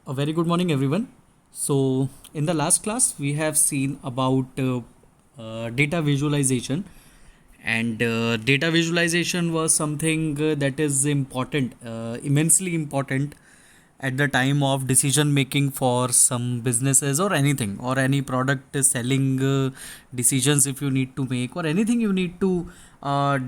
A very good morning, everyone. So, in the last class, we have seen about data visualization, and data visualization was something that is important, immensely important at the time of decision making for some businesses or anything, or any product selling decisions if you need to make, or anything you need to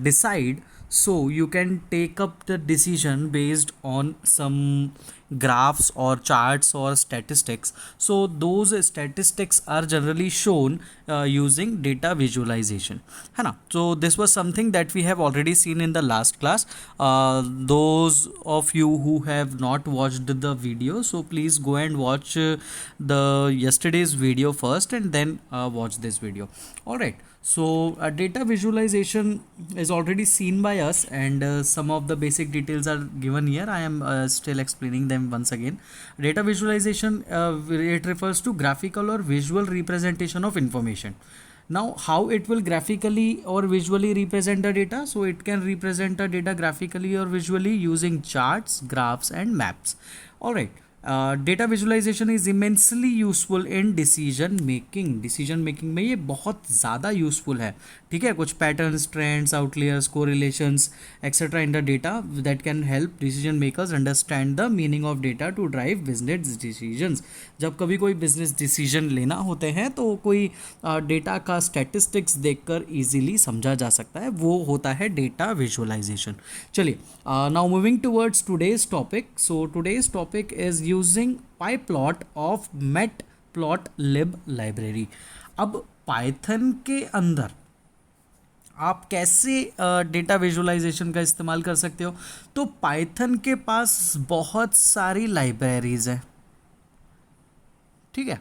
decide. So you can take up the decision based on some graphs or charts or statistics. So those statistics are generally shown using data visualization, है ना. So this was something that we have already seen in the last class. Those of you who have not watched the video, so please go and watch the yesterday's video first, and then watch this video. All right. So data visualization is already seen by us, and some of the basic details are given here. I am still explaining them once again. Data visualization, it refers to graphical or visual representation of information. Now, how it will graphically or visually represent the data? So it can represent the data graphically or visually using charts, graphs and maps. All right. Data visualisation is immensely useful in decision making में ये बहुत ज़्यादा useful है. ठीक है, कुछ patterns, trends, outliers, correlations etcetera in the data that can help decision makers understand the meaning of data to drive business decisions. जब कभी कोई बिजनेस डिसीजन लेना होते हैं तो कोई डेटा का स्टैटिस्टिक्स देखकर इजीली समझा जा सकता है, वो होता है डेटा विजुअलाइजेशन. चलिए, now moving towards today's topic. So today's topic is using pyplot of matplotlib library. अब पाइथन के अंदर आप कैसे डेटा विजुअलाइजेशन का इस्तेमाल कर सकते हो? तो पाइथन के पास बहुत सारी लाइब्रेरीज हैं. ठीक है,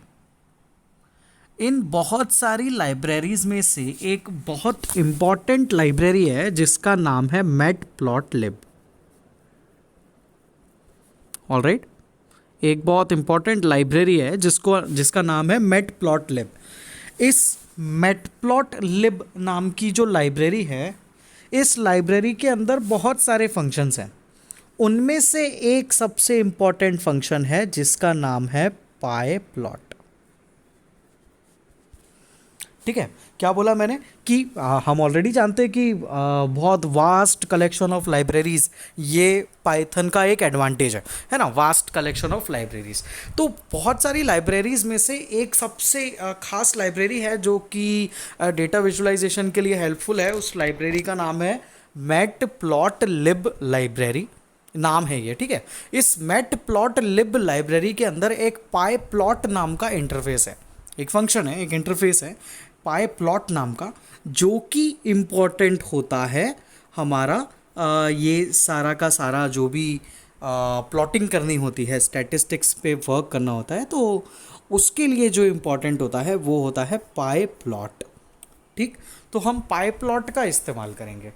इन बहुत सारी लाइब्रेरीज में से एक बहुत इंपॉर्टेंट लाइब्रेरी है जिसका नाम है मैटप्लॉटलिब. ऑल राइट, एक बहुत इंपॉर्टेंट लाइब्रेरी है जिसका नाम है मैटप्लॉटलिब. इस मैटप्लॉटलिब नाम की जो लाइब्रेरी है, इस लाइब्रेरी के अंदर बहुत सारे फंक्शंस हैं. उनमें से एक सबसे इंपॉर्टेंट फंक्शन है जिसका नाम है पाईप्लॉट. ठीक है, क्या बोला मैंने कि हम ऑलरेडी जानते हैं कि बहुत वास्ट कलेक्शन ऑफ लाइब्रेरीज, ये पाइथन का एक एडवांटेज है ना, वास्ट कलेक्शन ऑफ लाइब्रेरीज. तो बहुत सारी लाइब्रेरीज में से एक सबसे खास लाइब्रेरी है जो कि डेटा विजुअलाइजेशन के लिए हेल्पफुल है. उस लाइब्रेरी का नाम है मैटप्लॉटलिब लाइब्रेरी, नाम है ये. ठीक है, इस मैटप्लॉटलिब लाइब्रेरी के अंदर एक पाईप्लॉट नाम का इंटरफेस है, एक फंक्शन है, एक इंटरफेस है पाईप्लॉट नाम का, जो कि इम्पॉर्टेंट होता है हमारा ये सारा का सारा जो भी प्लॉटिंग करनी होती है, स्टैटिस्टिक्स पे वर्क करना होता है, तो उसके लिए जो इम्पॉर्टेंट होता है वो होता है पाईप्लॉट. ठीक, तो हम पाईप्लॉट का इस्तेमाल करेंगे.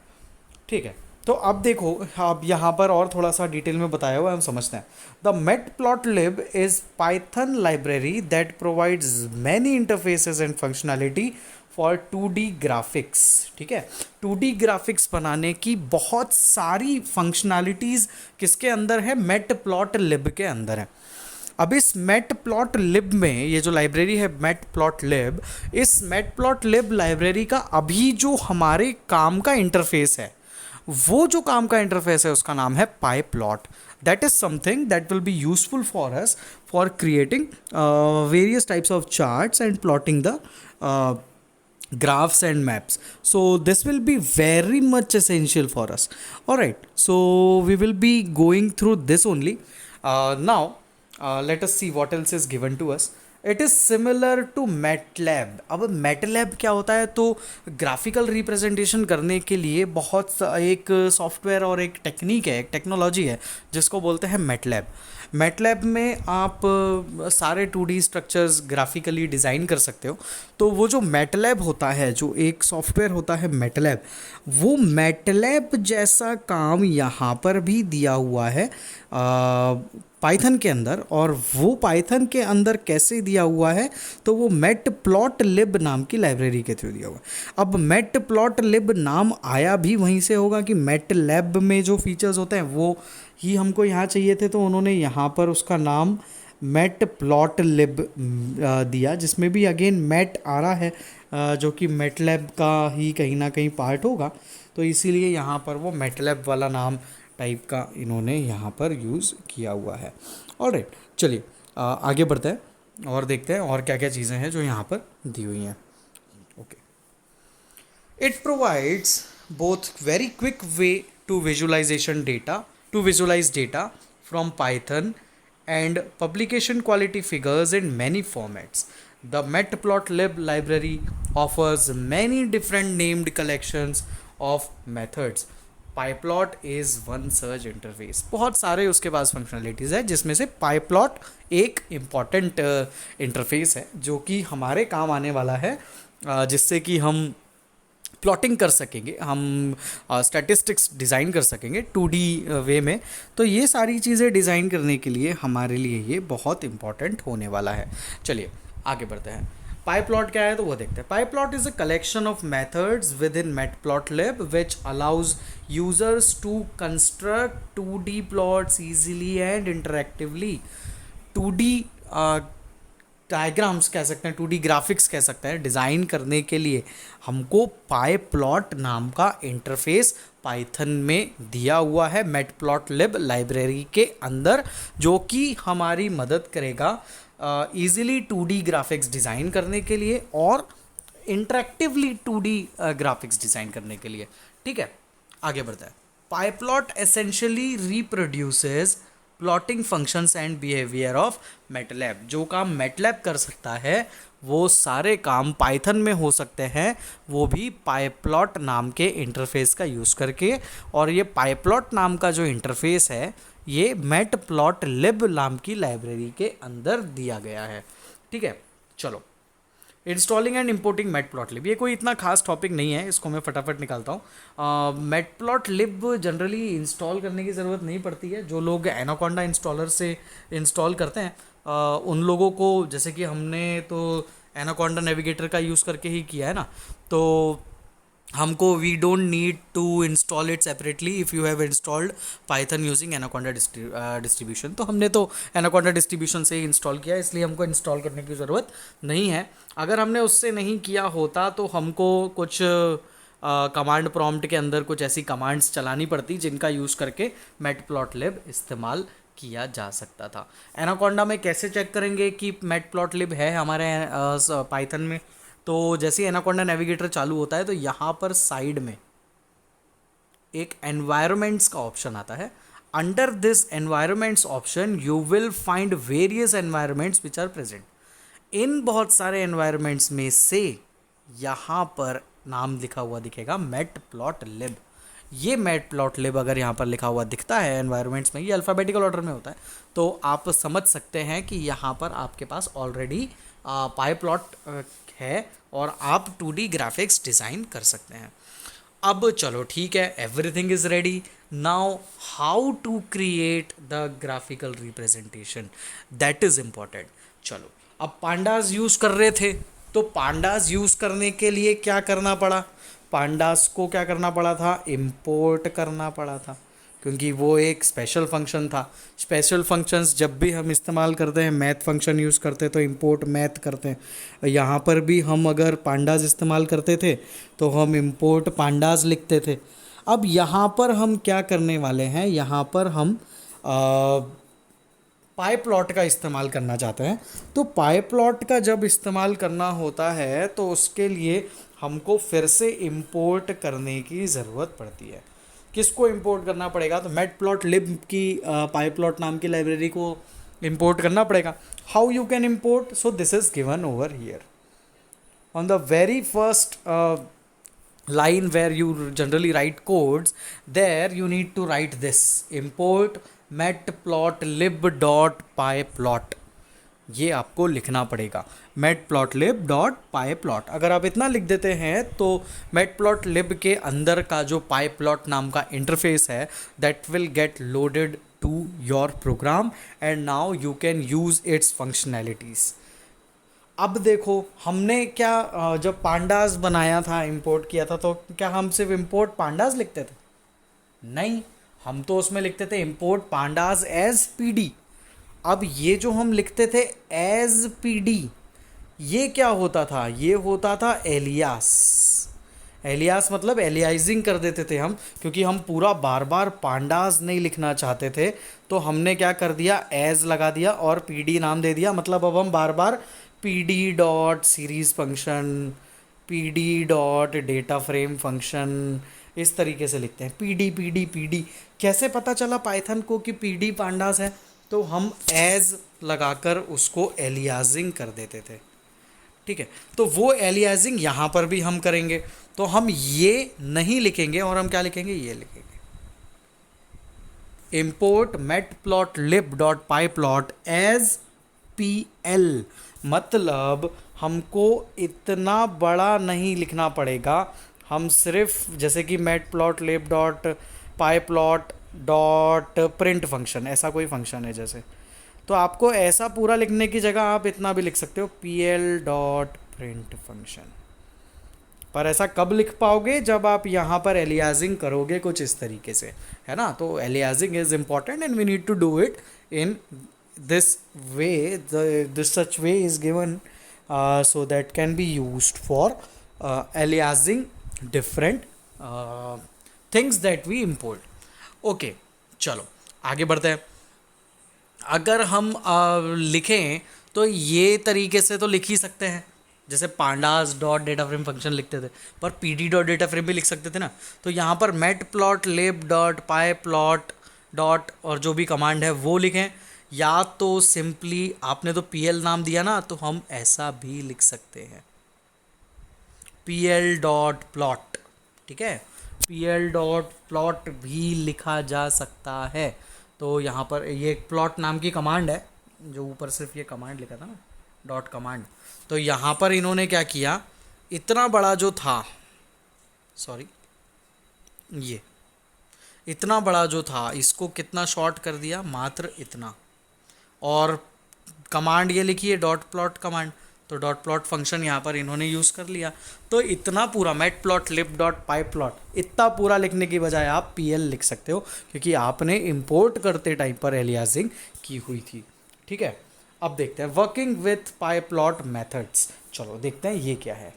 ठीक है, तो अब देखो, अब यहाँ पर और थोड़ा सा डिटेल में बताया हुआ है, हम समझते हैं. The matplotlib is Python library that provides many interfaces and functionality for 2D graphics. ठीक है, 2D ग्राफिक्स बनाने की बहुत सारी फंक्शनैलिटीज़ किसके अंदर है? मैटप्लॉटलिब के अंदर है. अब इस मैटप्लॉटलिब में ये जो लाइब्रेरी है मैटप्लॉटलिब, इस मैटप्लॉटलिब लाइब्रेरी का अभी जो हमारे काम का इंटरफेस है, वो जो काम का इंटरफेस है उसका नाम है pyplot. That is something that will be useful for us for creating various types of charts and plotting the graphs and maps. So this will be very much essential for us. All right, so we will be going through this only. Now let us see what else is given to us. It is similar to MATLAB. अब MATLAB क्या होता है? तो graphical representation करने के लिए बहुत एक सॉफ्टवेयर और एक टेक्निक है, एक टेक्नोलॉजी है जिसको बोलते हैं मैटलैब. मैटलैब में आप सारे 2D स्ट्रक्चर्स ग्राफिकली डिज़ाइन कर सकते हो. तो वो जो मैटलैब होता है, जो एक सॉफ्टवेयर होता है मैटलैब, वो मैटलैब जैसा काम यहाँ पर भी दिया हुआ है पाइथन के अंदर. और वो पाइथन के अंदर कैसे दिया हुआ है? तो वो मैटप्लॉटलिब नाम की लाइब्रेरी के थ्रू दिया हुआ है. अब मैटप्लॉटलिब नाम आया भी वहीं से होगा कि मैटलैब में जो फीचर्स होते हैं वो ही हमको यहाँ चाहिए थे, तो उन्होंने यहाँ पर उसका नाम मैट प्लॉट लिब दिया, जिसमें भी अगेन मैट आ रहा है, जो कि मैटलैब का ही कहीं ना कहीं पार्ट होगा, तो इसीलिए यहाँ पर वो मैटलैब वाला नाम टाइप का इन्होंने यहाँ पर यूज़ किया हुआ है। ऑलराइट, चलिए आगे बढ़ते हैं और देखते हैं और क्या क्या चीज़ें हैं जो यहाँ पर दी हुई हैं। Okay, it provides both very quick way to visualization data to visualize data from Python and publication quality figures in many formats. The matplotlib library offers many different named collections of methods. PyPlot is one search interface. बहुत सारे उसके पास functionalities है, जिसमें से PyPlot एक important interface है जो कि हमारे काम आने वाला है, जिससे कि हम प्लॉटिंग कर सकेंगे, हम स्टैटिस्टिक्स डिज़ाइन कर सकेंगे 2D वे में। तो ये सारी चीज़ें डिज़ाइन करने के लिए हमारे लिए ये बहुत इंपॉर्टेंट होने वाला है। चलिए आगे बढ़ते हैं। PyPlot क्या है तो वो देखते हैं। PyPlot is a collection of methods with in Matplotlib which allows users to construct 2D plots easily and interactively. 2D diagrams कह सकते हैं, 2D ग्राफिक्स कह सकते हैं, डिज़ाइन करने के लिए हमको पाईप्लॉट नाम का इंटरफेस पाइथन में दिया हुआ है मैटप्लॉटलिब लाइब्रेरी के अंदर, जो कि हमारी मदद करेगा ईजिली 2D ग्राफिक्स डिज़ाइन करने के लिए और इंटरेक्टिवली 2D ग्राफिक्स डिज़ाइन करने के लिए। ठीक है, आगे बढ़ता है। Pyplot essentially reproduces plotting functions and behaviour of MATLAB. जो काम मैटलैब कर सकता है वो सारे काम पाइथन में हो सकते हैं, वो भी पाईप्लॉट नाम के इंटरफेस का यूज़ करके। और ये पाईप्लॉट नाम का जो इंटरफेस है ये मैटप्लॉटलिब नाम की लाइब्रेरी के अंदर दिया गया है। ठीक है, चलो इंस्टॉलिंग एंड इम्पोर्टिंग मैटप्लॉटलिब, ये कोई इतना खास टॉपिक नहीं है, इसको मैं फटाफट निकालता हूँ। मैटप्लॉटलिब जनरली इंस्टॉल करने की ज़रूरत नहीं पड़ती है। जो लोग एनाकोंडा इंस्टॉलर से इंस्टॉल करते हैं उन लोगों को, जैसे कि हमने तो एनाकोंडा नेविगेटर का यूज़ करके ही किया है ना, तो हमको we don't need to install it separately if you have installed Python using Anaconda distribution. तो हमने तो एनाकोंडा डिस्ट्रीब्यूशन से ही इंस्टॉल किया, इसलिए हमको इंस्टॉल करने की ज़रूरत नहीं है। अगर हमने उससे नहीं किया होता तो हमको कुछ कमांड प्रॉम्प्ट के अंदर कुछ ऐसी कमांड्स चलानी पड़ती जिनका यूज़ करके मैटप्लॉटलिब इस्तेमाल किया जा सकता था। एनाकोंडा में कैसे चेक करेंगे कि मैटप्लॉटलिब है हमारे पाइथन में? तो जैसे ही एनाकोंडा नेविगेटर चालू होता है तो यहाँ पर साइड में एक एनवायरमेंट्स का ऑप्शन आता है। Under this environments option you will find various environments which are present. इन बहुत सारे एनवायरमेंट्स में से यहाँ पर नाम लिखा हुआ दिखेगा मैटप्लॉटलिब। ये मैटप्लॉटलिब अगर यहाँ पर लिखा हुआ दिखता है एनवायरमेंट्स में, ये अल्फ़ाबेटिकल ऑर्डर में होता है, तो आप समझ सकते हैं कि यहाँ पर आपके पास ऑलरेडी पाईप्लॉट है और आप 2D ग्राफिक्स डिज़ाइन कर सकते हैं। अब चलो ठीक है, everything is ready. Now how to create the graphical representation, that is important. चलो, अब पांडास यूज़ कर रहे थे, तो पांडास यूज़ करने के लिए क्या करना पड़ा? पांडास को क्या करना पड़ा था? इम्पोर्ट करना पड़ा था, क्योंकि वो एक स्पेशल फंक्शन था। स्पेशल फंक्शंस जब भी हम इस्तेमाल करते हैं, मैथ फंक्शन यूज़ करते हैं तो इंपोर्ट मैथ करते हैं। यहाँ पर भी हम अगर पांडास इस्तेमाल करते थे तो हम इंपोर्ट पांडास लिखते थे। अब यहाँ पर हम क्या करने वाले हैं? यहाँ पर हम पाईप्लॉट का इस्तेमाल करना चाहते हैं। तो पाईप्लॉट का जब इस्तेमाल करना होता है तो उसके लिए हमको फिर से इंपोर्ट करने की ज़रूरत पड़ती है। किसको इंपोर्ट करना पड़ेगा? तो मैटप्लॉटलिब की पाईप्लॉट नाम की लाइब्रेरी को इंपोर्ट करना पड़ेगा। How you can import? So this is given over here on the very first line where you generally write codes. There you need to write this: import matplotlib.pyplot। ये आपको लिखना पड़ेगा matplotlib.pyplot। अगर आप इतना लिख देते हैं तो matplotlib के अंदर का जो pyplot नाम का इंटरफेस है that will get loaded to your program and now you can use its functionalities। अब देखो, हमने क्या जब पांडास बनाया था, इंपोर्ट किया था, तो क्या हम सिर्फ इंपोर्ट पांडास लिखते थे? नहीं, हम तो उसमें लिखते थे इंपोर्ट पांडास एज पीडी। अब ये जो हम लिखते थे एज पी डी, ये क्या होता था, ये होता था एलियास। एलियास मतलब एलियाइजिंग कर देते थे हम, क्योंकि हम पूरा बार बार पांडास नहीं लिखना चाहते थे, तो हमने क्या कर दिया, एज लगा दिया और पीडी नाम दे दिया। मतलब अब हम बार बार PD dot series function, PD dot data frame function, इस तरीके से लिखते हैं। पीडी पीडी पीडी, कैसे पता चला पाइथन को कि पीडी पांडास है, तो हम एज लगाकर उसको एलियाजिंग कर देते थे। ठीक है, तो वो एलियाजिंग यहाँ पर भी हम करेंगे। तो हम ये नहीं लिखेंगे और हम क्या लिखेंगे, ये लिखेंगे, import matplotlib dot pyplot as P L. मतलब हमको इतना बड़ा नहीं लिखना पड़ेगा, हम सिर्फ जैसे कि matplotlib dot pyplot dot print function, ऐसा कोई फंक्शन है जैसे, तो आपको ऐसा पूरा लिखने की जगह आप इतना भी लिख सकते हो, P L dot print function. पर ऐसा कब लिख पाओगे, जब आप यहाँ पर एलियाजिंग करोगे कुछ इस तरीके से, है ना। तो aliasing is important and we need to do it in this way, this such way is given so that can be used for aliasing different things that we import. Okay, चलो आगे बढ़ते हैं। अगर हम लिखें तो ये तरीके से तो लिख ही सकते हैं, जैसे pandas dot data frame function लिखते थे, पर P D dot data frame भी लिख सकते थे ना। तो यहाँ पर मेट प्लॉट लिब डॉट पाई प्लॉट डॉट और जो भी कमांड है वो लिखें, या तो सिंपली आपने तो पी एल नाम दिया ना, तो हम ऐसा भी लिख सकते हैं, पी एल डॉट प्लॉट। ठीक है, पी एल डॉट प्लॉट भी लिखा जा सकता है। तो यहाँ पर ये प्लॉट नाम की कमांड है, जो ऊपर सिर्फ ये कमांड लिखा था ना, डॉट कमांड। तो यहाँ पर इन्होंने क्या किया, इतना बड़ा जो था, सॉरी ये इतना बड़ा जो था, इसको कितना शॉर्ट कर दिया, मात्र इतना। और कमांड ये लिखी है डॉट प्लॉट कमांड, तो डॉट प्लॉट फंक्शन यहाँ पर इन्होंने यूज़ कर लिया। तो इतना पूरा मेट प्लॉट लिब डॉट पाई प्लॉट, इतना पूरा लिखने की बजाय आप पी एल लिख सकते हो, क्योंकि आपने इंपोर्ट करते टाइम पर एलियासिंग की हुई थी। ठीक है, अब देखते हैं वर्किंग विथ पाईप्लॉट मेथड्स। चलो देखते हैं ये क्या है।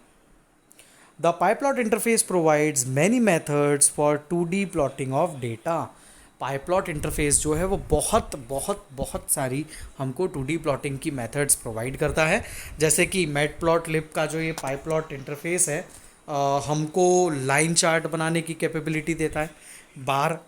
The pyplot interface provides many methods for 2D plotting of data. Pyplot interface जो है वो बहुत बहुत बहुत सारी हमको 2D प्लॉटिंग की मेथड्स प्रोवाइड करता है। जैसे कि मैटप्लॉटलिब का जो ये पाईप्लॉट इंटरफेस है, हमको लाइन चार्ट बनाने की कैपेबिलिटी देता है, बार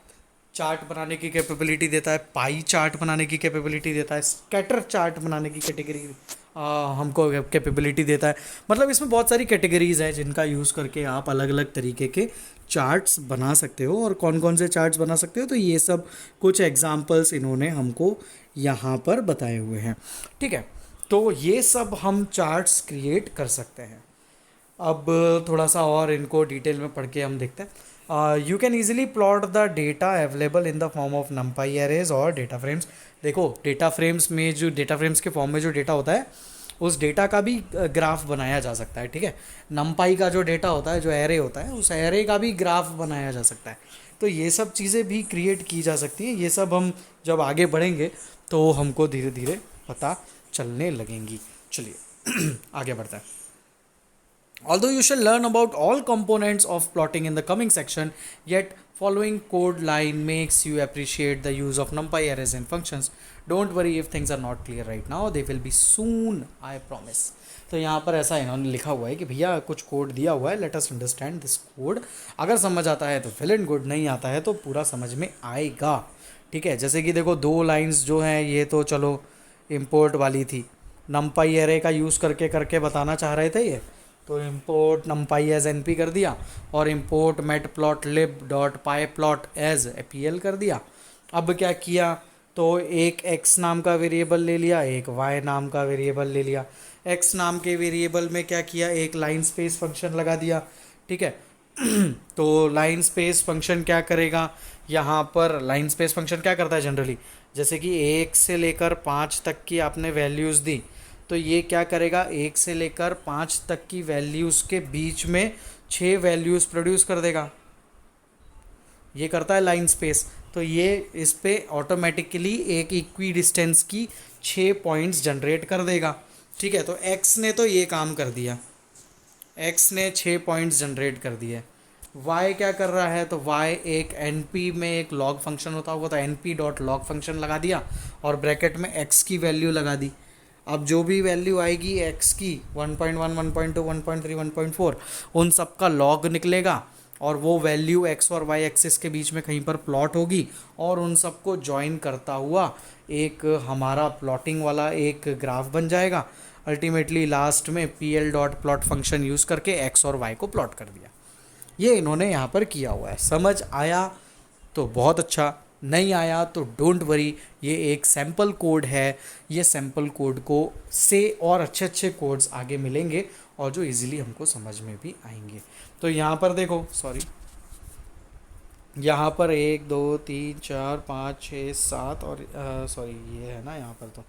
चार्ट बनाने की कैपेबिलिटी देता है, पाई चार्ट बनाने की कैपेबिलिटी देता है, स्कैटर चार्ट बनाने की कैटेगरी हमको कैपेबिलिटी देता है। मतलब इसमें बहुत सारी कैटेगरीज हैं जिनका यूज़ करके आप अलग अलग तरीके के चार्ट्स बना सकते हो। और कौन कौन से चार्ट्स बना सकते हो, तो ये सब कुछ एग्जांपल्स इन्होंने हमको यहाँ पर बताए हुए हैं। ठीक है, तो ये सब हम चार्ट्स क्रिएट कर सकते हैं। अब थोड़ा सा और इनको डिटेल में पढ़ के हम देखते हैं। You can easily plot the data available in the form of नमपाई arrays और डेटा फ्रेम्स। देखो डेटा फ्रेम्स में जो डेटा फ्रेम्स के फॉर्म में जो डेटा होता है, उस डेटा का भी ग्राफ बनाया जा सकता है। ठीक है, नमपाई का जो डेटा होता है, जो एरे होता है, उस एरे का भी ग्राफ बनाया जा सकता है। तो ये सब चीज़ें भी क्रिएट की जा सकती हैं। ये सब हम जब आगे बढ़ेंगे तो हमको धीरे धीरे पता चलने लगेंगी। चलिए आगे बढ़ता है। Although you shall learn about all components of plotting in the coming section, yet following code line makes you appreciate the use of NumPy arrays and functions. Don't worry if things are not clear right now, they will be soon, I promise. तो यहाँ पर ऐसा इन्होंने लिखा हुआ है कि भैया कुछ कोड दिया हुआ है, let us understand this code. अगर समझ आता है तो वेल एंड गुड, नहीं आता है तो पूरा समझ में आएगा। ठीक है, जैसे कि देखो दो लाइंस जो हैं, ये तो चलो इम्पोर्ट वाली थी, NumPy एरे का यूज़ करके करके बताना चाह रहे थे ये, तो import numpy एज np कर दिया और import matplotlib dot pyplot as pl कर दिया। अब क्या किया, तो एक x नाम का वेरिएबल ले लिया, एक y नाम का वेरिएबल ले लिया। x नाम के वेरिएबल में क्या किया, एक लाइन स्पेस फंक्शन लगा दिया। ठीक है तो लाइन स्पेस फंक्शन क्या करेगा, यहाँ पर लाइन स्पेस फंक्शन क्या करता है जनरली, जैसे कि 1 से लेकर 5 तक की आपने वैल्यूज़ दी, तो ये क्या करेगा, 1 से लेकर 5 तक की वैल्यूज़ के बीच में 6 वैल्यूज़ प्रोड्यूस कर देगा। ये करता है लाइन स्पेस। तो तो ये इस पे ऑटोमेटिकली एक इक्वी डिस्टेंस की 6 पॉइंट्स जनरेट कर देगा। ठीक है, तो x ने तो ये काम कर दिया, x ने 6 पॉइंट्स जनरेट कर दिए। y क्या कर रहा है, तो y एक np में एक log फंक्शन होता होगा, तो np डॉट लॉग फंक्शन लगा दिया और ब्रैकेट में x की वैल्यू लगा दी। अब जो भी वैल्यू आएगी x की 1.1 1.2 1.3 1.4 उन सब का लॉग निकलेगा और वो वैल्यू x और y एक्सिस के बीच में कहीं पर प्लॉट होगी और उन सबको ज्वाइन करता हुआ एक हमारा प्लॉटिंग वाला एक ग्राफ बन जाएगा। अल्टीमेटली लास्ट में pl dot plot function use करके x और y को प्लॉट कर दिया। ये इन्होंने यहाँ पर किया हुआ है। समझ आया तो बहुत अच्छा, नहीं आया तो डोंट वरी, ये एक सैम्पल कोड है। ये सैम्पल कोड को से और अच्छे अच्छे कोड्स आगे मिलेंगे और जो इजीली हमको समझ में भी आएंगे। तो यहाँ पर देखो, सॉरी, यहाँ पर 1 2 3 4 5 6 7 और सॉरी ये है ना, यहाँ पर तो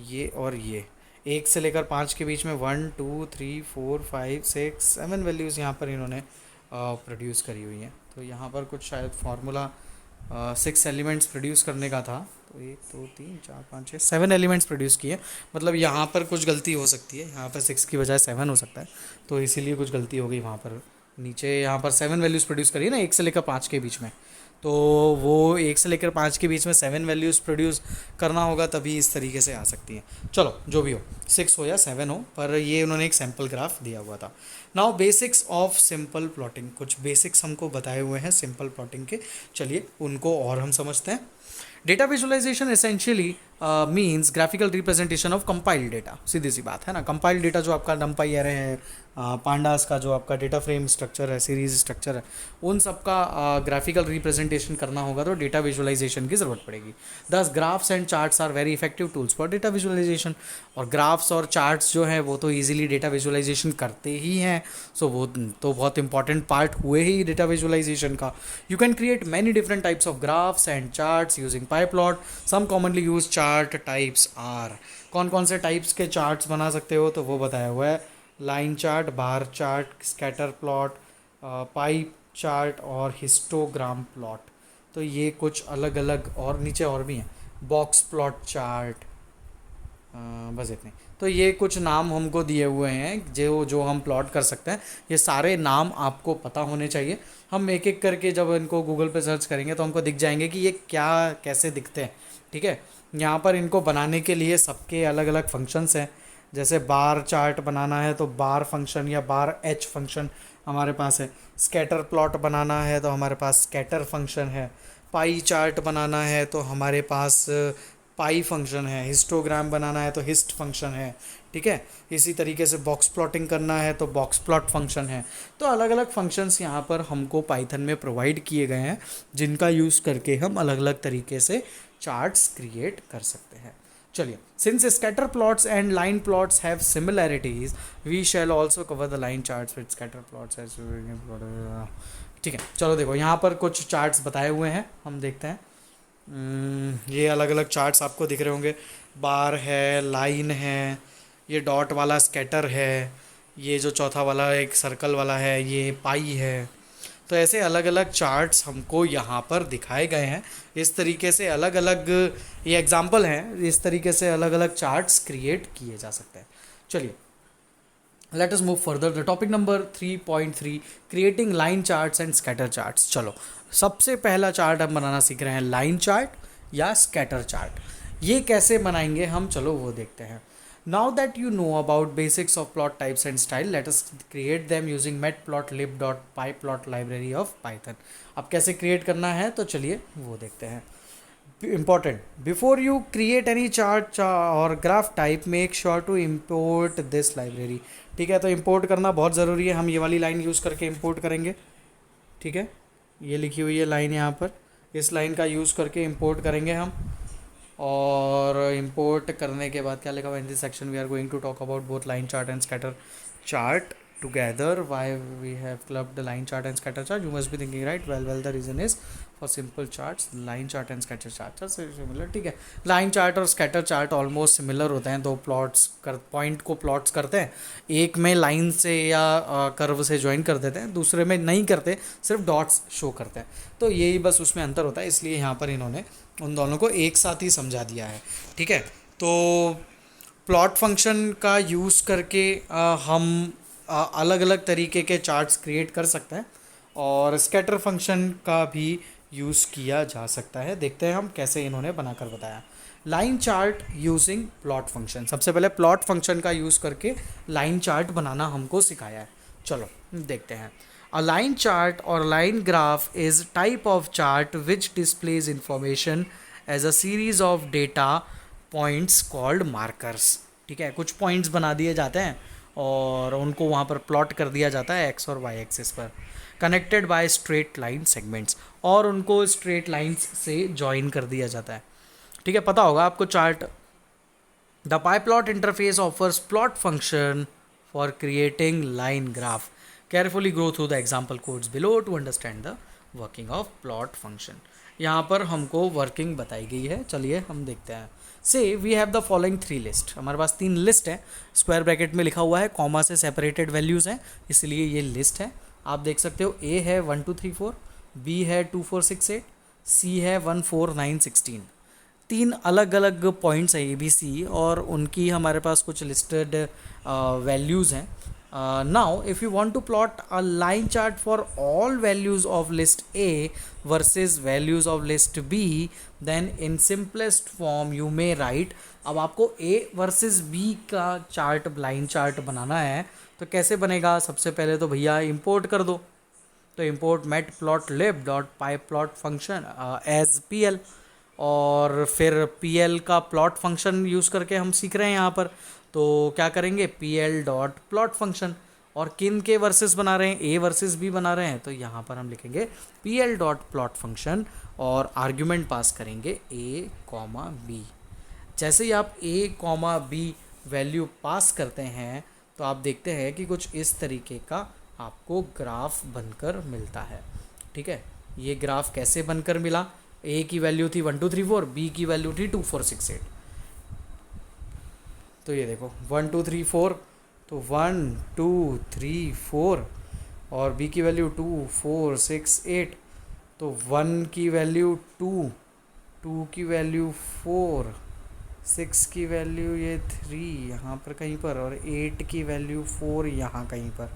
ये और ये 1 से लेकर 5 के बीच में 1 2 3 4 5 6 7 वैल्यूज़ यहाँ पर इन्होंने प्रोड्यूस करी हुई हैं। तो यहाँ पर कुछ शायद फार्मूला 6 एलिमेंट्स प्रोड्यूस करने का था, तो 1 2 3 4 5 6 7 एलिमेंट्स प्रोड्यूस किए। मतलब यहाँ पर कुछ गलती हो सकती है, यहाँ पर 6 की बजाय 7 हो सकता है, तो इसीलिए कुछ गलती हो गई वहाँ पर। नीचे यहाँ पर 7 वैल्यूज़ प्रोड्यूस करी है ना 1 से लेकर 5 के बीच में, तो वो 1 से लेकर 5 के बीच में 7 वैल्यूज़ प्रोड्यूस करना होगा, तभी इस तरीके से आ सकती हैं। चलो जो भी हो, 6 हो या 7 हो, पर ये उन्होंने एक सैम्पल ग्राफ दिया हुआ था। Now basics of simple plotting, कुछ बेसिक्स हमको बताए हुए हैं सिंपल प्लॉटिंग के, चलिए उनको और हम समझते हैं। Data visualisation essentially means graphical representation of compiled data. सीधी सी बात है ना, कंपाइल्ड डेटा जो आपका नंपाई एरे है, पांडास का जो आपका डेटा फ्रेम स्ट्रक्चर है, सीरीज स्ट्रक्चर है, उन सब का ग्राफिकल रिप्रेजेंटेशन करना होगा तो डेटा विजुअलाइजेशन की ज़रूरत पड़ेगी। This graphs and charts are very effective tools for data visualization. और ग्राफ्स और चार्ट्स जो है वो तो ईजिली डेटा विजुअलाइजेशन करते ही हैं, सो वो तो बहुत इंपॉर्टेंट पार्ट हुए ही डेटा विजुअलाइजेशन का। You can create many different types of graphs and charts using PyPlot. Some commonly use chart types are, कौन कौन से टाइप्स के चार्ट्स बना सकते हो, तो वो बताया हुआ है। Line chart, bar chart, scatter plot, pie chart और हिस्टोग्राम प्लॉट। तो ये कुछ अलग अलग, और नीचे और भी हैं, बॉक्स प्लॉट चार्ट, बस इतने। तो ये कुछ नाम हमको दिए हुए हैं जो जो हम प्लॉट कर सकते हैं। ये सारे नाम आपको पता होने चाहिए। हम एक एक करके जब इनको गूगल पे सर्च करेंगे तो हमको दिख जाएंगे कि ये क्या कैसे दिखते हैं। ठीक है, यहाँ पर इनको बनाने के लिए सबके अलग अलग फंक्शंस हैं। जैसे बार चार्ट बनाना है तो बार फंक्शन या बार एच फंक्शन हमारे पास है। स्कैटर प्लॉट बनाना है तो हमारे पास स्कैटर फंक्शन है। पाई चार्ट बनाना है तो हमारे पास पाई फंक्शन है। हिस्टोग्राम बनाना है तो हिस्ट फंक्शन है। ठीक है, इसी तरीके से बॉक्स प्लॉटिंग करना है तो बॉक्स प्लॉट फंक्शन है। तो अलग अलग फंक्शंस यहाँ पर हमको पाइथन में प्रोवाइड किए गए हैं, जिनका यूज़ करके हम अलग अलग तरीके से चार्ट्स क्रिएट कर सकते हैं। चलिए, since scatter plots and line plots have similarities we shall also cover the line charts with scatter plots as. ठीक है, चलो देखो यहाँ पर कुछ चार्ट्स बताए हुए हैं, हम देखते हैं। ये अलग अलग चार्ट्स आपको दिख रहे होंगे। बार है, लाइन है, ये डॉट वाला स्कैटर है, ये जो चौथा वाला एक सर्कल वाला है ये पाई है। तो ऐसे अलग अलग चार्ट्स हमको यहाँ पर दिखाए गए हैं। इस तरीके से अलग अलग, ये एग्जांपल हैं, इस तरीके से अलग अलग चार्ट्स क्रिएट किए जा सकते हैं। चलिए, let us move further. The topic number 3.3 creating line charts and scatter charts. चलो, सबसे पहला चार्ट हम बनाना सीख रहे हैं लाइन चार्ट या स्कैटर चार्ट। ये कैसे बनाएंगे हम, चलो वो देखते हैं। Now that you know about basics of plot types and style, let us create them using matplotlib.pyplot library of Python. अब कैसे क्रिएट करना है तो चलिए वो देखते हैं। Important, before you create any chart or graph type, make sure to import this library। ठीक है, तो import करना बहुत ज़रूरी है। हम ये वाली लाइन यूज़ करके import करेंगे। ठीक है, ये लिखी हुई है लाइन यहाँ पर, इस लाइन का यूज़ करके import करेंगे हम। और import करने के बाद क्या लिखा हुआ, in this section we are going to talk about both line chart and scatter chart together. Why we have clubbed the line chart and scatter chart? You must be thinking, right? Well, the reason is for simple charts, line chart and scatter charts are similar. ठीक है, line chart और scatter chart almost similar होते हैं. दो plots कर point को plots करते हैं, एक में लाइन से या कर्व से ज्वाइन कर देते हैं, दूसरे में नहीं करते, सिर्फ डॉट्स शो करते हैं. तो यही बस उसमें अंतर होता है, इसलिए यहाँ पर इन्होंने उन दोनों को एक साथ ही समझा दिया है. ठीक है, तो प्लॉट फंक्शन का यूज़ करके हम अलग अलग तरीके के चार्ट्स क्रिएट कर सकते हैं, और स्कैटर फंक्शन का भी यूज़ किया जा सकता है. देखते हैं हम कैसे इन्होंने बनाकर बताया. Line chart using plot function. सबसे पहले प्लॉट फंक्शन का यूज़ करके लाइन चार्ट बनाना हमको सिखाया है. चलो देखते हैं. अ लाइन चार्ट और line graph is type of chart which displays information as a series of data points called markers. ठीक है, कुछ पॉइंट्स बना दिए जाते हैं और उनको वहाँ पर प्लॉट कर दिया जाता है एक्स और वाई एक्सिस पर, connected by straight line segments, और उनको स्ट्रेट लाइंस से जॉइन कर दिया जाता है. ठीक है, पता होगा आपको chart. The pyplot interface offers plot function for creating line graph. Carefully go through the example codes below to understand the working of plot function. यहाँ पर हमको वर्किंग बताई गई है, चलिए हम देखते हैं. Say we have the following 3 list. हमारे पास 3 लिस्ट है, स्क्वायर ब्रैकेट में लिखा हुआ है, कॉमा से सेपरेटेड वैल्यूज़ हैं, इसलिए ये लिस्ट है. आप देख सकते हो ए है 1 2 3 4, बी है 2 4 6 8, सी है 1 4 9 16. 3 अलग अलग पॉइंट्स हैं ए बी सी, और उनकी हमारे पास कुछ लिस्टेड वैल्यूज़ हैं. Now if you want to plot a line chart for all values of list A versus values of list B, then in simplest form you may write. अब आपको A versus B का chart, line chart बनाना है, तो कैसे बनेगा? सबसे पहले तो भैया इंपोर्ट कर दो. तो इंपोर्ट मेट प्लॉट लिब डॉट पाई प्लॉट फंक्शन एज PL, और फिर PL का प्लॉट फंक्शन यूज़ करके हम सीख रहे हैं यहाँ पर. तो क्या करेंगे? PL डॉट प्लॉट फंक्शन, और किन के वर्सेस बना रहे हैं? A वर्सेस B बना रहे हैं, तो यहाँ पर हम लिखेंगे PL डॉट प्लॉट फंक्शन, और आर्ग्यूमेंट पास करेंगे A कॉमा B. जैसे ही आप A comma B value pass करते हैं, तो आप देखते हैं कि कुछ इस तरीके का आपको ग्राफ बनकर मिलता है. ठीक है, ये ग्राफ कैसे बनकर मिला? A की वैल्यू थी 1 2 3 4, B की वैल्यू थी 2 4 6 8. तो ये देखो 1 2 3 4, तो 1 2 3 4, और B की वैल्यू 2 4 6 8, तो 1 की वैल्यू 2, 2 की वैल्यू 4, 6 की वैल्यू ये 3 यहाँ पर कहीं पर, और 8 की वैल्यू 4 यहाँ कहीं पर.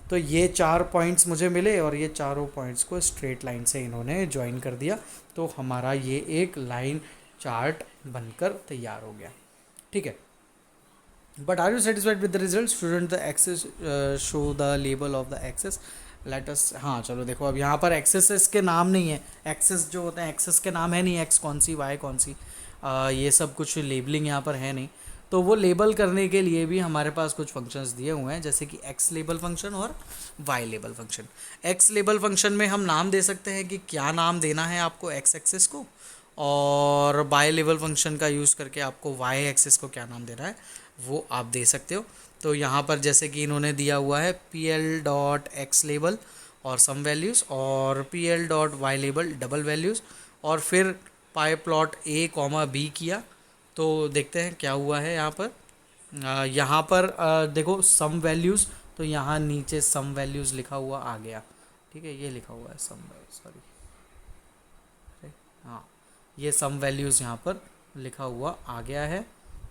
तो ये 4 पॉइंट्स मुझे मिले, और ये चारों पॉइंट्स को स्ट्रेट लाइन से इन्होंने ज्वाइन कर दिया, तो हमारा ये एक लाइन चार्ट बनकर तैयार हो गया. ठीक है, but are you satisfied with the result? Student the axes show the label of the axes. Let us, हाँ चलो देखो, अब यहाँ पर एक्सेस के नाम नहीं है. एक्सेस जो होते हैं, एक्सेस के नाम है नहीं, एक्स कौन सी वाई कौन सी, ये सब कुछ लेबलिंग यहाँ पर है नहीं. तो वो लेबल करने के लिए भी हमारे पास कुछ फंक्शंस दिए हुए हैं, जैसे कि एक्स लेबल फंक्शन और y label function. X label function में हम नाम दे सकते हैं कि क्या नाम देना है आपको एक्स एक्सिस को, और वाई लेबल फंक्शन का यूज़ करके आपको वाई एक्सिस को क्या नाम देना है वो आप दे सकते हो. तो यहाँ पर जैसे कि इन्होंने दिया हुआ है PL डॉट एक्स लेबल और सम वैल्यूज़, और PL dot y label double values, और फिर pyplot A comma B किया. तो देखते हैं क्या हुआ है यहाँ पर. यहाँ पर देखो सम वैल्यूज़, तो यहाँ नीचे सम वैल्यूज़ लिखा हुआ आ गया. ठीक है, ये लिखा हुआ है सम, सॉरी, हाँ ये सम वैल्यूज़ यहाँ पर लिखा हुआ आ गया है.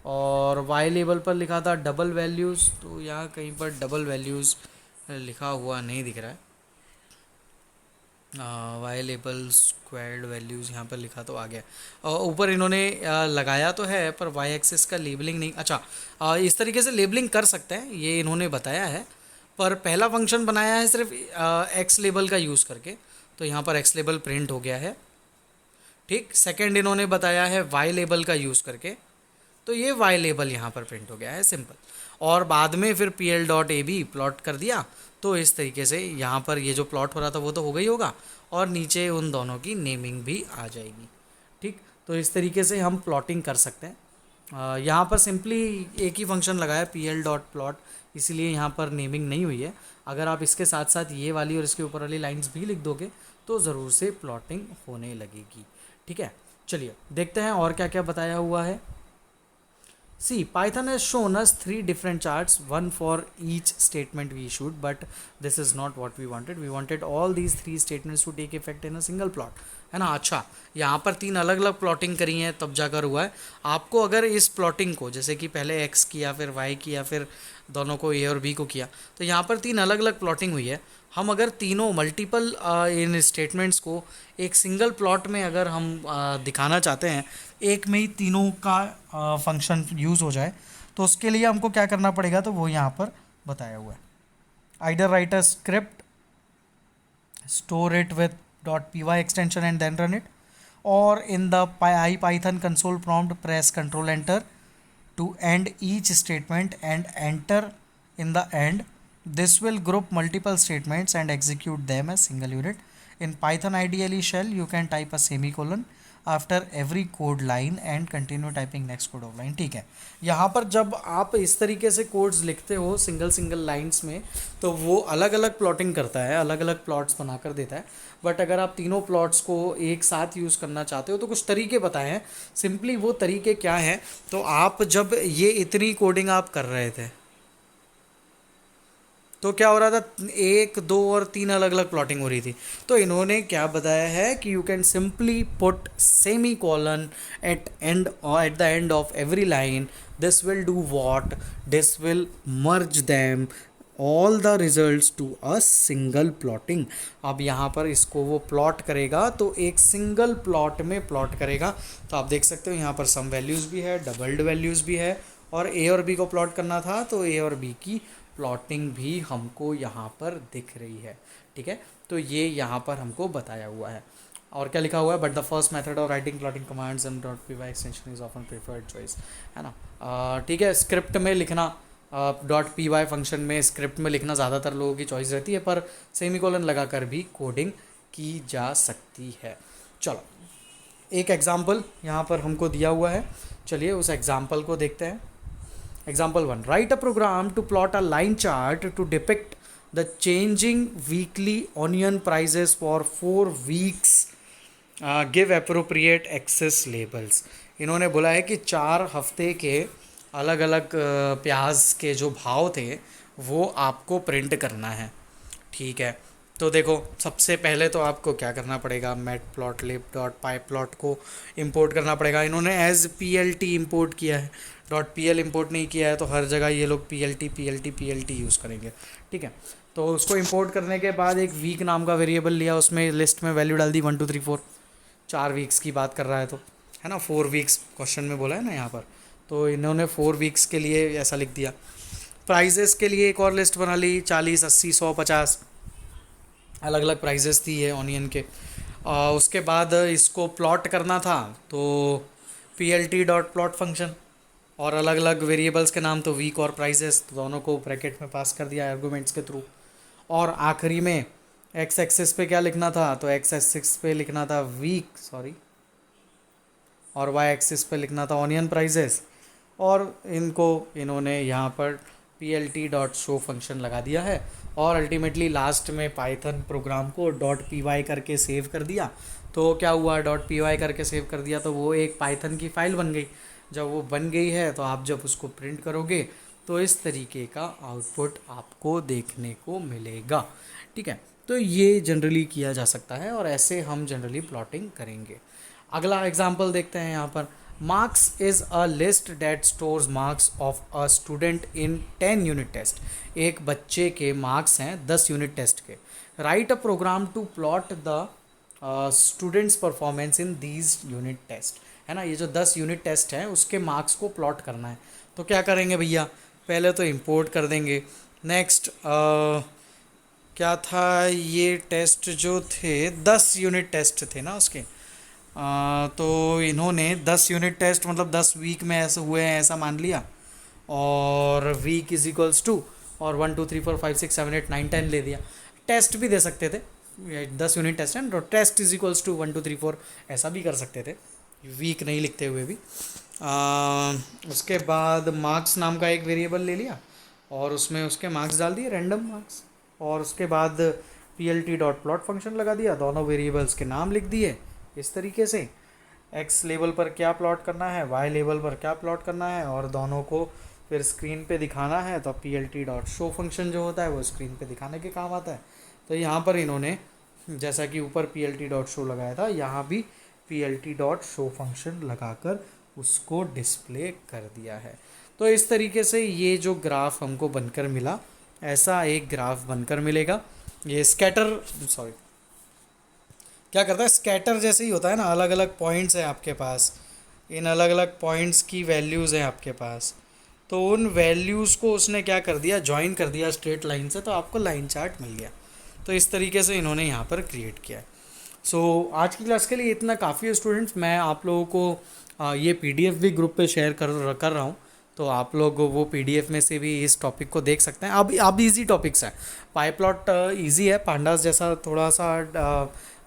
और वाई लेबल पर लिखा था डबल वैल्यूज़, तो यहाँ कहीं पर डबल वैल्यूज़ लिखा हुआ नहीं दिख रहा है. वाई लेबल स्क्वायर्ड वैल्यूज़ यहाँ पर लिखा तो आ गया, और ऊपर इन्होंने लगाया तो है, पर वाई एक्सिस का लेबलिंग नहीं. अच्छा, इस तरीके से लेबलिंग कर सकते हैं, ये इन्होंने बताया है, पर पहला फंक्शन बनाया है सिर्फ एक्स लेबल का यूज़ करके, तो यहाँ पर एक्स लेबल प्रिंट हो गया है. ठीक, सेकेंड इन्होंने बताया है वाई लेबल का यूज़ करके, तो ये वाई लेबल यहाँ पर प्रिंट हो गया है, सिंपल. और बाद में फिर PL डॉट AB प्लॉट कर दिया, तो इस तरीके से यहाँ पर ये जो प्लॉट हो रहा था वो तो हो गई होगा, और नीचे उन दोनों की नेमिंग भी आ जाएगी. ठीक, तो इस तरीके से हम प्लॉटिंग कर सकते हैं. यहाँ पर सिंपली एक ही फंक्शन लगाया PL डॉट प्लॉट, इसीलिए यहाँ पर नेमिंग नहीं हुई है। अगर आप इसके साथ साथ ये वाली और इसके ऊपर वाली लाइंस भी लिख दोगे तो ज़रूर से प्लॉटिंग होने लगेगी। ठीक है, चलिए देखते हैं और क्या क्या बताया हुआ है। See, Python has shown us three different charts, one for each statement we issued, but this is not what we wanted. We wanted all these three statements to take effect in a single plot. है ना। अच्छा, यहाँ पर तीन अलग अलग plotting करी हैं तब जाकर हुआ है। आपको अगर इस प्लॉटिंग को जैसे कि पहले x किया फिर y किया फिर दोनों को a और b को किया, तो यहाँ पर तीन अलग अलग प्लॉटिंग हुई है। हम अगर तीनों मल्टीपल इन स्टेटमेंट्स को एक सिंगल प्लॉट में अगर हम दिखाना चाहते हैं, एक में ही तीनों का फंक्शन यूज़ हो जाए, तो उसके लिए हमको क्या करना पड़ेगा, तो वो यहाँ पर बताया हुआ है। Either right a script, store it with .py extension and then run it, or in the IPython console prompt press Ctrl Enter to end each statement and enter in the end. This will group multiple statements and execute them as single unit. In Python IDLE shell, you can type a semicolon after every code line and continue typing next code of line. ठीक है, यहाँ पर जब आप इस तरीके से codes लिखते हो सिंगल सिंगल लाइंस में, तो वो अलग अलग प्लॉटिंग करता है, अलग अलग प्लॉट्स बनाकर देता है। बट अगर आप तीनों प्लॉट्स को एक साथ यूज़ करना चाहते हो तो कुछ तरीके बताए हैं। सिंपली वो तरीके क्या हैं, तो आप जब ये इतनी कोडिंग आप कर रहे थे तो क्या हो रहा था, एक दो और तीन अलग अलग प्लॉटिंग हो रही थी। तो इन्होंने क्या बताया है कि you can simply put semicolon at the end of every line. This will do what, this will merge them all the results to a single plotting. अब यहाँ पर इसको वो प्लॉट करेगा तो एक सिंगल प्लॉट में प्लॉट करेगा। तो आप देख सकते हो यहाँ पर सम वैल्यूज़ भी है, डबल्ड वैल्यूज़ भी है, और ए और बी को प्लॉट करना था तो ए और बी की प्लॉटिंग भी हमको यहाँ पर दिख रही है। ठीक है, तो ये यहाँ पर हमको बताया हुआ है। और क्या लिखा हुआ है, but the first method of writing plotting commands and .py extension is often preferred choice, है ना। ठीक है, स्क्रिप्ट में लिखना, .py फंक्शन में स्क्रिप्ट में लिखना ज़्यादातर लोगों की चॉइस रहती है, पर सेमीकोलन लगाकर भी कोडिंग की जा सकती है। चलो एक एग्जाम्पल यहाँ पर हमको दिया हुआ है, चलिए उस एग्जाम्पल को देखते हैं। Example 1. Write a program to plot a line chart to depict the changing weekly onion prices for 4 weeks. Give appropriate access labels. इन्होंने बोला है कि 4 हफ्ते के अलग अलग प्याज के जो भाव थे वो आपको प्रिंट करना है। ठीक है, तो देखो सबसे पहले तो आपको क्या करना पड़ेगा, matplotlib.pyplot को इंपोर्ट करना पड़ेगा। इन्होंने एज plt इंपोर्ट किया है, .pl इंपोर्ट नहीं किया है, तो हर जगह ये लोग plt यूज़ करेंगे। ठीक है, तो उसको इंपोर्ट करने के बाद एक वीक नाम का वेरिएबल लिया, उसमें लिस्ट में वैल्यू डाल दी 1 2 3 4, 4 वीक्स की बात कर रहा है तो, है ना। 4 वीक्स क्वेश्चन में बोला है ना यहाँ पर, तो इन्होंने 4 वीक्स के लिए ऐसा लिख दिया। प्राइजेस के लिए एक और लिस्ट बना ली, 40 80 100 50 अलग अलग प्राइजेस थी ये ऑनियन के। उसके बाद इसको प्लॉट करना था तो plt.plot फंक्शन, और अलग अलग वेरिएबल्स के नाम तो वीक और प्राइजेस, तो दोनों को ब्रैकेट में पास कर दिया आर्गुमेंट्स के थ्रू। और आखिरी में एक्स एक्सिस पे क्या लिखना था, तो एक्स एक्सिस पे लिखना था वीक, सॉरी, और वाई एक्सिस पे लिखना था ऑनियन प्राइजेस, और इनको इन्होंने यहाँ पर plt.show फंक्शन लगा दिया है। और अल्टीमेटली लास्ट में पाइथन प्रोग्राम को .py करके सेव कर दिया। तो क्या हुआ, .py करके सेव कर दिया तो वो एक पाइथन की फ़ाइल बन गई। जब वो बन गई है तो आप जब उसको प्रिंट करोगे तो इस तरीके का आउटपुट आपको देखने को मिलेगा। ठीक है, तो ये जनरली किया जा सकता है और ऐसे हम जनरली प्लॉटिंग करेंगे। अगला एग्जाम्पल देखते हैं यहाँ पर। Marks is a list that stores marks of a student in 10 unit test. एक बच्चे के मार्क्स हैं 10 यूनिट टेस्ट के। Write a program to plot the students performance in these unit test. है ना, ये जो 10 यूनिट टेस्ट हैं उसके मार्क्स को प्लॉट करना है। तो क्या करेंगे भैया, पहले तो इंपोर्ट कर देंगे। नेक्स्ट क्या था, ये टेस्ट जो थे 10 यूनिट टेस्ट थे ना उसके, तो इन्होंने 10 यूनिट टेस्ट मतलब 10 वीक में ऐसे हुए हैं ऐसा मान लिया, और वीक इज इक्वल्स टू और 1 2 3 4 5 6 7 8 9 10 ले दिया। टेस्ट भी दे सकते थे, 10 यूनिट टेस्ट है तो टेस्ट इज इक्वल्स टू 1 2 3 4 ऐसा भी कर सकते थे, वीक नहीं लिखते हुए भी। उसके बाद मार्क्स नाम का एक वेरिएबल ले लिया, और उसमें उसके मार्क्स डाल दिए, रैंडम मार्क्स। और उसके बाद पी डॉट प्लॉट फंक्शन लगा दिया, दोनों वेरिएबल्स के नाम लिख दिए इस तरीके से, एक्स लेवल पर क्या प्लॉट करना है, वाई लेवल पर क्या प्लॉट करना है, और दोनों को फिर स्क्रीन पे दिखाना है। तो पी डॉट शो फंक्शन जो होता है वो स्क्रीन पे दिखाने के काम आता है। तो यहाँ पर इन्होंने जैसा कि ऊपर पी डॉट शो लगाया था, यहाँ भी पी डॉट शो फंक्शन लगाकर उसको डिस्प्ले कर दिया है। तो इस तरीके से ये जो ग्राफ हमको बनकर मिला, ऐसा एक ग्राफ बनकर मिलेगा। ये स्कैटर, सॉरी, क्या करता है, स्कैटर जैसे ही होता है ना, अलग अलग पॉइंट्स हैं आपके पास, इन अलग अलग पॉइंट्स की वैल्यूज़ हैं आपके पास, तो उन वैल्यूज़ को उसने क्या कर दिया, ज्वाइन कर दिया स्ट्रेट लाइन से, तो आपको लाइन चार्ट मिल गया। तो इस तरीके से इन्होंने यहाँ पर क्रिएट किया है। सो आज की क्लास के लिए इतना काफ़ी है स्टूडेंट्स। मैं आप लोगों को ये पीडीएफ भी ग्रुप पे शेयर कर रहा हूँ, तो आप लोग वो पीडीएफ में से भी इस टॉपिक को देख सकते हैं। अब इजी टॉपिक्स हैं, पाइप्लॉट इजी है, पांडास जैसा थोड़ा सा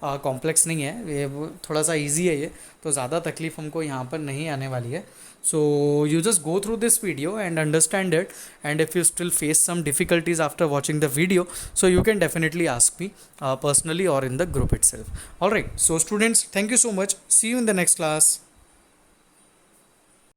कॉम्प्लेक्स नहीं है, ये थोड़ा सा इजी है ये, तो ज़्यादा तकलीफ हमको यहाँ पर नहीं आने वाली है। So you just go through this video and understand it, and if you still face some difficulties after watching the video, so you can definitely ask me personally or in the group itself. All right, so students, thank you so much. See you in the next class.